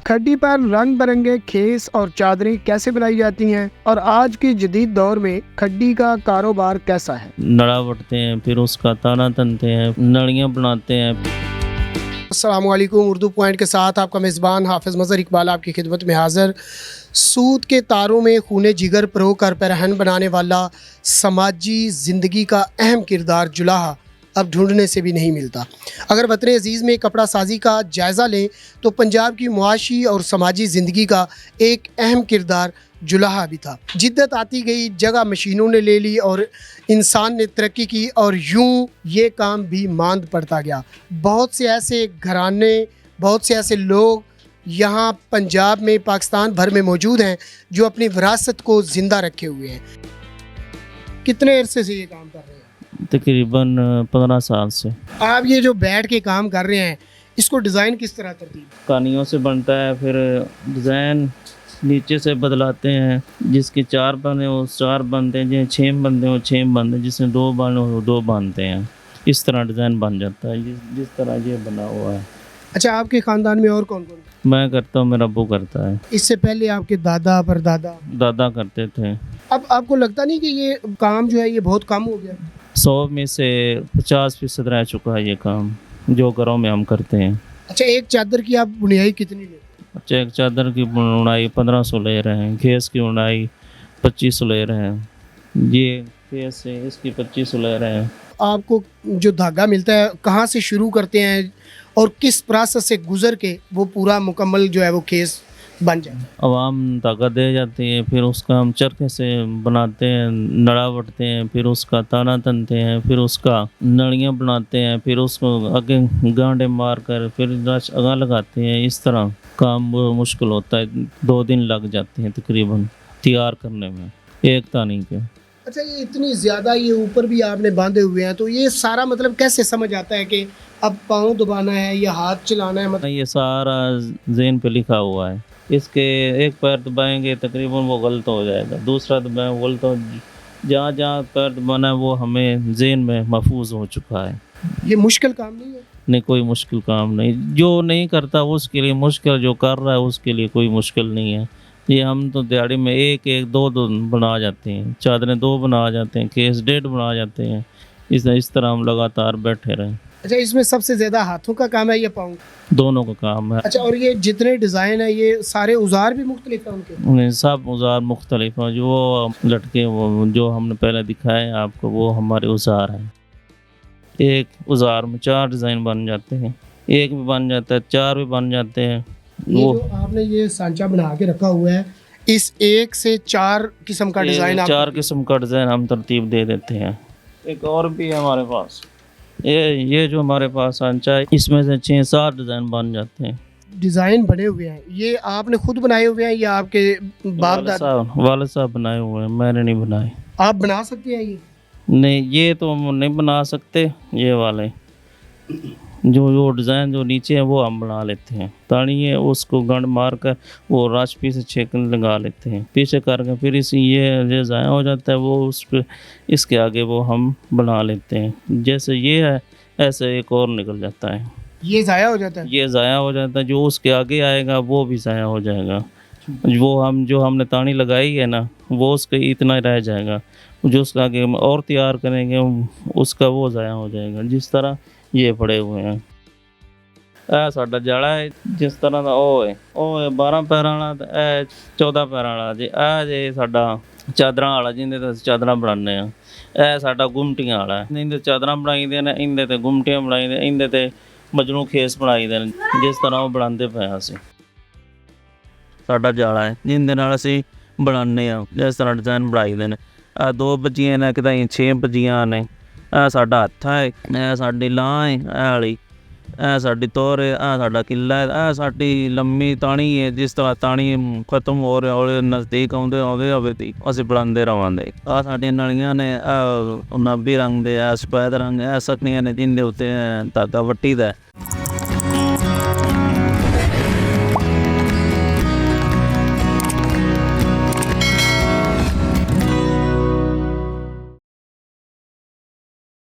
खड्डी पर रंग बिरंगे खेस और चादरें कैसे बनाई जाती हैं और आज के जदीद दौर में खड्डी का कारोबार कैसा है। नड़ा वटते हैं, फिर उसका ताना तनते हैं, नड़ियाँ बनाते हैं। अस्सलाम वालेकुम। उर्दू पॉइंट के साथ आपका मेज़बान हाफिज़ मज़हर इकबाल आपकी खिदमत में हाज़िर। सूत के तारों में खूने जिगर परो कर पैरहन बनाने वाला समाजी ज़िंदगी का अहम किरदार जुलाहा अब ढूंढने से भी नहीं मिलता। अगर वतन अज़ीज़ में कपड़ा साजी का जायज़ा लें तो पंजाब की मुआशी और समाजी ज़िंदगी का एक अहम किरदार जुलाहा भी था। जिद्दत आती गई, जगह मशीनों ने ले ली और इंसान ने तरक्की की और यूं ये काम भी मांद पड़ता गया। बहुत से ऐसे घराने, बहुत से ऐसे लोग यहाँ पंजाब में, पाकिस्तान भर में मौजूद हैं जो अपनी विरासत को ज़िंदा रखे हुए हैं। कितने अरसे से ये काम कर रहे हैं? तकरीबन 15 साल से। आप ये जो बैठ के काम कर रहे हैं, इसको डिज़ाइन किस तरह तरतीब? कानियों से बनता है, फिर डिज़ाइन नीचे से बदलाते हैं। जिसके 4 बने वो 4 बनते हैं, जिसमें 6 बनते हैं वो 6 बनते हैं, जिसमें 2 बने वो 2 बनते हैं। इस तरह डिज़ाइन बन जाता है जिस तरह ये बना हुआ है। अच्छा, आपके ख़ानदान में और कौन कौन? मैं करता हूँ, मेरा अब्बू करता है। इससे पहले आपके दादा परदादा? दादा करते थे। अब आपको लगता नहीं कि ये काम जो है ये बहुत कम हो गया? 100 में से 50% रह चुका है ये काम जो घरों में हम करते हैं। अच्छा, एक चादर की आप बुनाई कितनी लेते? अच्छा, एक चादर की बुनाई 1500 ले रहे हैं, खेस की बुनाई 2500 ले रहे हैं, ये खेस है इसकी 2500 ले रहे हैं। आपको जो धागा मिलता है कहाँ से शुरू करते हैं और किस प्रोसेस से गुजर के वो पूरा मुकम्मल जो है वो खेस बन जाए? आवाम धागा दे जाती है, फिर उसका हम चरखे से बनाते हैं, नड़ा वटते हैं, फिर उसका ताना तनते हैं, फिर उसका नड़ियाँ बनाते हैं, फिर उसको आगे गांडे मार कर फिर रच आगा लगाते हैं। इस तरह काम मुश्किल होता है, 2 दिन लग जाते हैं तकरीबन तैयार करने में एक तानी के। अच्छा, ये इतनी ज़्यादा ये ऊपर भी आपने बांधे हुए हैं, तो ये सारा मतलब कैसे समझ आता है कि अब पाँव दबाना है या हाथ चलाना है? मतलब ये सारा ज़हन पे लिखा हुआ है। इसके एक पैर दबाएंगे तकरीबन वो गलत हो जाएगा, दूसरा दबाएं वो गलत हो। जहाँ जहाँ पैर दबाना है वो हमें ज़हन में महफूज हो चुका है। ये मुश्किल काम नहीं है? नहीं, कोई मुश्किल काम नहीं। जो नहीं करता उसके लिए मुश्किल, जो कर रहा है उसके लिए कोई मुश्किल नहीं है। ये हम तो दिहाड़ी में एक 2 बना जाते हैं, चादरें 2 बना जाते हैं, केस 1.5 बना जाते हैं। इस तरह हम लगातार बैठे रहें। अच्छा, इसमें सबसे ज़्यादा हाथों का काम है या पाँव? दोनों का काम है। अच्छा, और ये जितने डिज़ाइन है ये सारे औजार भी मुख्तलिफ हैं उनके? नहीं, सब औजार मुख्तलिफ हैं। जो लटके वो जो हमने पहले दिखाए आपको वो हमारे औजार हैं। एक औजार में 4 डिज़ाइन बन जाते हैं, एक भी बन जाता है, 4 भी बन जाते हैं। ये वो जो आपने ये सांचा बना के रखा हुआ है, इस 1 से 4 किस्म का डिज़ाइन आप 4 किस्म का डिज़ाइन हम तरतीब दे देते हैं। एक और भी है हमारे पास, ये जो हमारे पास सांचा है इसमें से 6-7 डिज़ाइन बन जाते हैं। डिज़ाइन बने हुए हैं, ये आपने खुद बनाए हुए हैं या आपके बाप दादा? वालिद साहब बनाए हुए हैं, मैंने नहीं बनाए। आप बना सकते हैं ये? नहीं, ये तो हम नहीं बना सकते। ये वाले जो डिज़ाइन जो नीचे है वो हम बना लेते हैं। तानी है उसको गंड मार कर वो राश पीछे छेकन लगा लेते हैं, पीछे करके फिर ये ज़ाया हो जाता है, वो उस पर इसके आगे वो हम बना लेते हैं। जैसे ये है ऐसे एक और निकल जाता है, ये ज़ाया हो जाता है? ये ज़ाया हो जाता है। जो उसके आगे आएगा वो भी ज़ाया हो जाएगा। वो जो हमने तानी लगाई है ना वो उसके इतना रह जाएगा, जो उसका आगे हम और तैयार करेंगे उसका वो ज़ाया हो जाएगा। जिस तरह ये पड़े हुए हैं, ਇਹ ਸਾਡਾ ਜਾਲਾ ਹੈ ਜਿਸ ਤਰ੍ਹਾਂ ਦਾ ਉਹ ਹੈ 12 ਪੈਰਾਂ ਵਾਲਾ ਤੇ ਇਹ 14 ਪੈਰਾਂ ਵਾਲਾ ਜੀ। ਇਹ ਜੇ ਸਾਡਾ ਚਾਦਰਾਂ ਵਾਲਾ ਜਿਹਦੇ ਤੇ ਅਸੀਂ ਚਾਦਰਾਂ ਬਣਾਉਂਦੇ ਆ, ਇਹ ਸਾਡਾ ਗੁੰਮਟੀਆਂ ਵਾਲਾ ਹੈ। ਇਹਦੇ ਚਾਦਰਾਂ ਬਣਾਈਦੀਆਂ ਨੇ, ਇਹਦੇ ਤੇ ਗੁੰਮਟੀਆਂ ਬਣਾਈਆਂ, ਇਹਦੇ ਤੇ ਮਜਨੂ ਖੇਸ ਬਣਾਈਦੇ ਨੇ। ਜਿਸ ਤਰ੍ਹਾਂ ਉਹ ਬਣਾਉਂਦੇ ਪਏ ਅਸੀਂ, ਸਾਡਾ ਜਾਲਾ ਹੈ ਜਿਹਦੇ ਨਾਲ ਅਸੀਂ ਬਣਾਉਂਦੇ ਆ। ਜਿਸ ਤਰ੍ਹਾਂ ਡਿਜ਼ਾਈਨ ਬਣਾਈਦੇ ਨੇ, ਆ 2 ਬੱਜੀਆਂ ਨੇ, ਕਿਤੇ 6 ਬੱਜੀਆਂ ਨੇ। ਇਹ ਸਾਡਾ ਹੱਥ ਹੈ, ਇਹ ਸਾਡੀ ਲਾਹ ਹੈ, ਇਹ ਵਾਲੀ ਇਹ ਸਾਡੀ ਤੋਰ ਹੈ, ਇਹ ਸਾਡਾ ਕਿੱਲਾ ਹੈ, ਇਹ ਸਾਡੀ ਲੰਮੀ ਤਾਣੀ ਹੈ। ਜਿਸ ਤਰ੍ਹਾਂ ਤਾਣੀ ਖਤਮ ਹੋ ਰਿਹਾ ਔਰ ਨਜ਼ਦੀਕ ਆਉਂਦੇ ਹੋਵੇ ਤੀ ਅਸੀਂ ਬਣਾਉਂਦੇ ਰਹਾਂਗੇ। ਆਹ ਸਾਡੀਆਂ ਨਲੀਆਂ ਨੇ, ਇਹ ਨਾਭੀ ਰੰਗ ਦੇ, ਇਹ ਸਫੈਦ ਰੰਗ, ਇਹ ਸਕਨੀਆਂ ਨੇ ਜਿਹਦੇ ਉੱਤੇ ਧਾਗਾ ਵੱਟੀ ਦਾ।